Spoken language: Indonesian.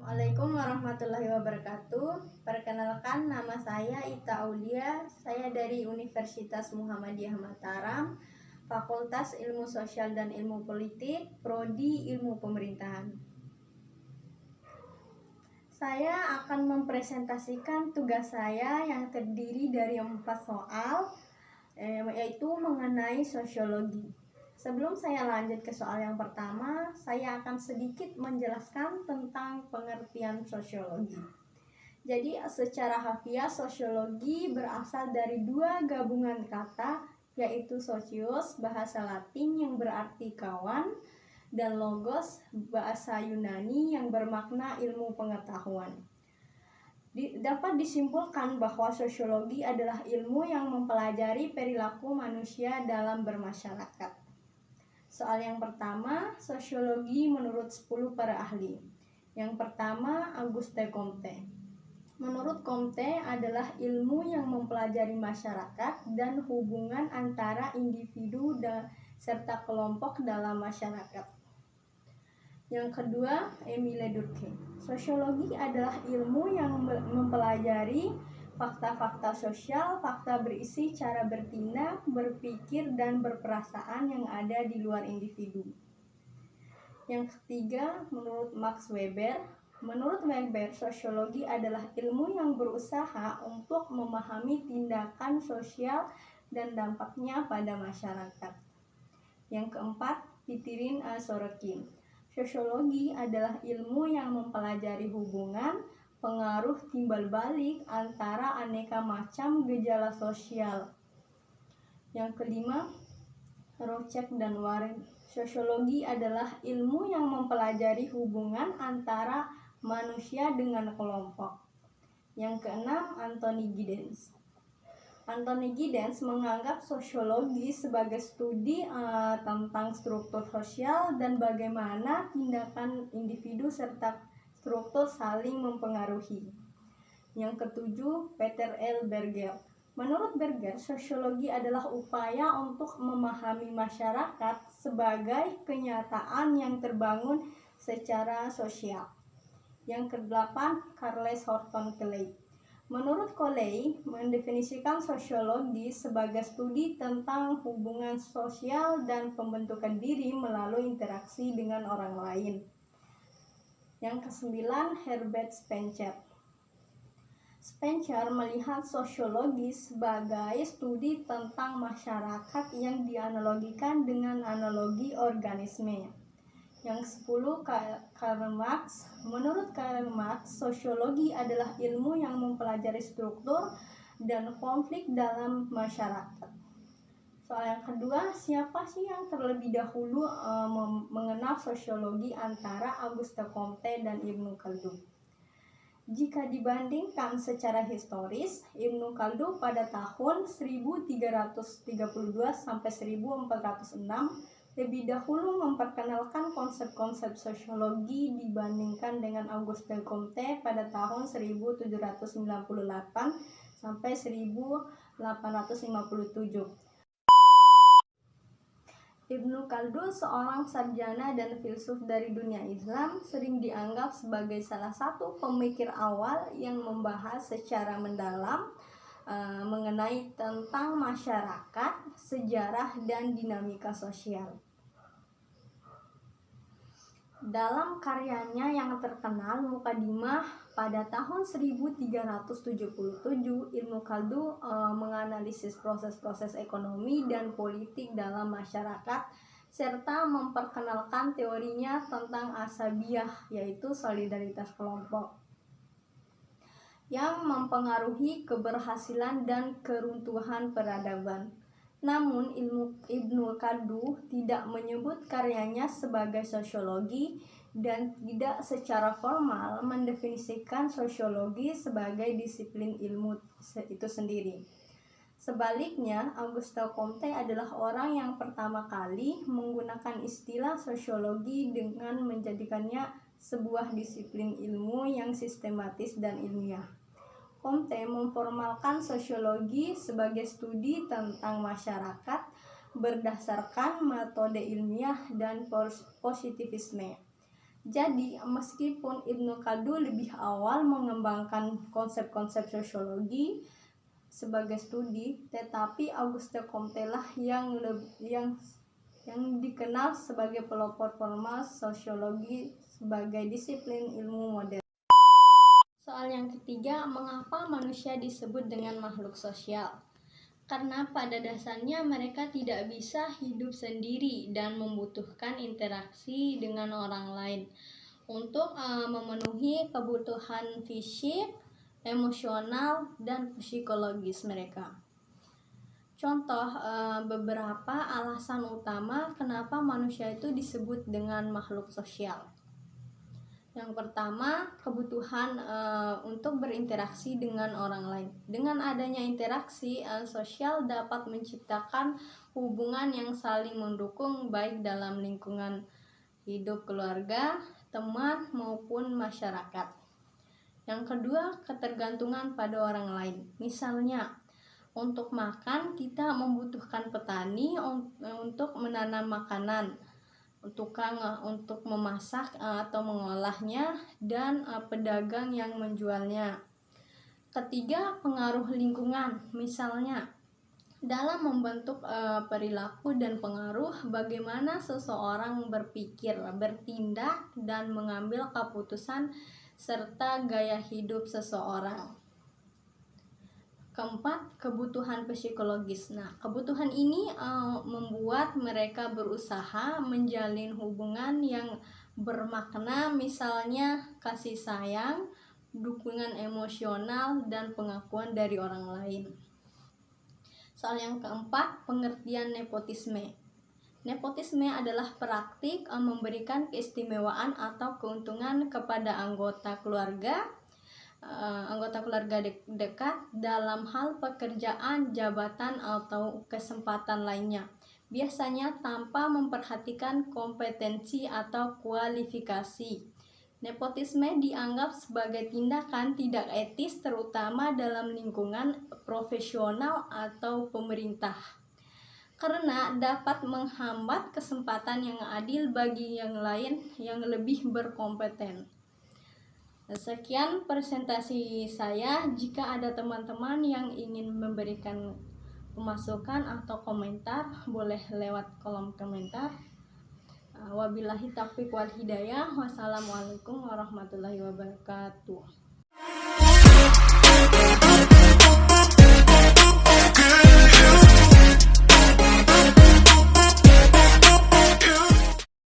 Assalamualaikum warahmatullahi wabarakatuh. Perkenalkan, nama saya Ita Aulia. Saya dari Universitas Muhammadiyah Mataram, Fakultas Ilmu Sosial dan Ilmu Politik, Prodi Ilmu Pemerintahan. Saya akan mempresentasikan tugas saya yang terdiri dari 4 soal, yaitu mengenai sosiologi. Sebelum saya lanjut ke soal yang pertama, saya akan sedikit menjelaskan tentang pengertian sosiologi. Jadi, secara harfiah sosiologi berasal dari 2 gabungan kata, yaitu socios, bahasa Latin yang berarti kawan, dan logos, bahasa Yunani yang bermakna ilmu pengetahuan. Dapat disimpulkan bahwa sosiologi adalah ilmu yang mempelajari perilaku manusia dalam bermasyarakat. Soal yang pertama, sosiologi menurut 10 para ahli. Yang pertama, Auguste Comte. Menurut Comte adalah ilmu yang mempelajari masyarakat dan hubungan antara individu serta kelompok dalam masyarakat. Yang kedua, Émile Durkheim. Sosiologi adalah ilmu yang mempelajari fakta-fakta sosial, fakta berisi cara bertindak, berpikir, dan berperasaan yang ada di luar individu. Yang ketiga, menurut Max Weber. Menurut Weber, sosiologi adalah ilmu yang berusaha untuk memahami tindakan sosial dan dampaknya pada masyarakat. Yang keempat, Pitirin A. Sorokin. Sosiologi adalah ilmu yang mempelajari hubungan, pengaruh timbal balik antara aneka macam gejala sosial. Yang kelima, Rocek dan Warren. Sosiologi adalah ilmu yang mempelajari hubungan antara manusia dengan kelompok. Yang keenam, Anthony Giddens. Anthony Giddens menganggap sosiologi sebagai studi tentang struktur sosial dan bagaimana tindakan individu serta struktur saling mempengaruhi. Yang ketujuh, Peter L. Berger. Menurut Berger, sosiologi adalah upaya untuk memahami masyarakat sebagai kenyataan yang terbangun secara sosial. Yang kedelapan, Charles Horton Clay. Menurut Clay, mendefinisikan sosiologi sebagai studi tentang hubungan sosial dan pembentukan diri melalui interaksi dengan orang lain. Yang kesembilan, Herbert Spencer. Spencer melihat sosiologi sebagai studi tentang masyarakat yang dianalogikan dengan analogi organisme. Yang 10, Karl Marx. Menurut Karl Marx, sosiologi adalah ilmu yang mempelajari struktur dan konflik dalam masyarakat. Soal yang kedua, siapa sih yang terlebih dahulu mengenal sosiologi antara Auguste Comte dan Ibnu Khaldun? Jika dibandingkan secara historis, Ibnu Khaldun pada tahun 1332 sampai 1406 lebih dahulu memperkenalkan konsep-konsep sosiologi dibandingkan dengan Auguste Comte pada tahun 1798 sampai 1857. Ibnu Khaldun, seorang sarjana dan filsuf dari dunia Islam, sering dianggap sebagai salah satu pemikir awal yang membahas secara mendalam mengenai tentang masyarakat, sejarah, dan dinamika sosial. Dalam karyanya yang terkenal, Muqaddimah, pada tahun 1377, Ibnu Khaldun menganalisis proses-proses ekonomi dan politik dalam masyarakat serta memperkenalkan teorinya tentang asabiyah, yaitu solidaritas kelompok, yang mempengaruhi keberhasilan dan keruntuhan peradaban. Namun Ibnu Khaldun tidak menyebut karyanya sebagai sosiologi dan tidak secara formal mendefinisikan sosiologi sebagai disiplin ilmu itu sendiri. Sebaliknya, Auguste Comte adalah orang yang pertama kali menggunakan istilah sosiologi dengan menjadikannya sebuah disiplin ilmu yang sistematis dan ilmiah. Comte memformalkan sosiologi sebagai studi tentang masyarakat berdasarkan metode ilmiah dan positivisme. Jadi, meskipun Ibnu Khaldun lebih awal mengembangkan konsep-konsep sosiologi sebagai studi, tetapi Auguste Comte lah yang dikenal sebagai pelopor formal sosiologi sebagai disiplin ilmu modern. Soal yang ketiga, mengapa manusia disebut dengan makhluk sosial? Karena pada dasarnya mereka tidak bisa hidup sendiri dan membutuhkan interaksi dengan orang lain untuk memenuhi kebutuhan fisik, emosional, dan psikologis mereka. Contoh beberapa alasan utama kenapa manusia itu disebut dengan makhluk sosial. Yang pertama, kebutuhan untuk berinteraksi dengan orang lain. Dengan adanya interaksi sosial dapat menciptakan hubungan yang saling mendukung baik dalam lingkungan hidup keluarga, teman, maupun masyarakat. Yang kedua, ketergantungan pada orang lain. Misalnya, untuk makan kita membutuhkan petani untuk menanam makanan, tukang untuk memasak atau mengolahnya, dan pedagang yang menjualnya. Ketiga, pengaruh lingkungan. Misalnya, dalam membentuk perilaku dan pengaruh bagaimana seseorang berpikir, bertindak, dan mengambil keputusan serta gaya hidup seseorang. Keempat, kebutuhan psikologis. Nah, kebutuhan ini membuat mereka berusaha menjalin hubungan yang bermakna, misalnya kasih sayang, dukungan emosional, dan pengakuan dari orang lain. Soal yang keempat, pengertian nepotisme. Nepotisme adalah praktik memberikan keistimewaan atau keuntungan kepada anggota keluarga dekat dalam hal pekerjaan, jabatan, atau kesempatan lainnya, biasanya tanpa memperhatikan kompetensi atau kualifikasi. Nepotisme dianggap sebagai tindakan tidak etis, terutama dalam lingkungan profesional atau pemerintah, karena dapat menghambat kesempatan yang adil bagi yang lain yang lebih berkompeten. Sekian presentasi saya. Jika ada teman-teman yang ingin memberikan masukan atau komentar, boleh lewat kolom komentar. Wabillahi taufiq wal hidayah. Wassalamualaikum warahmatullahi wabarakatuh.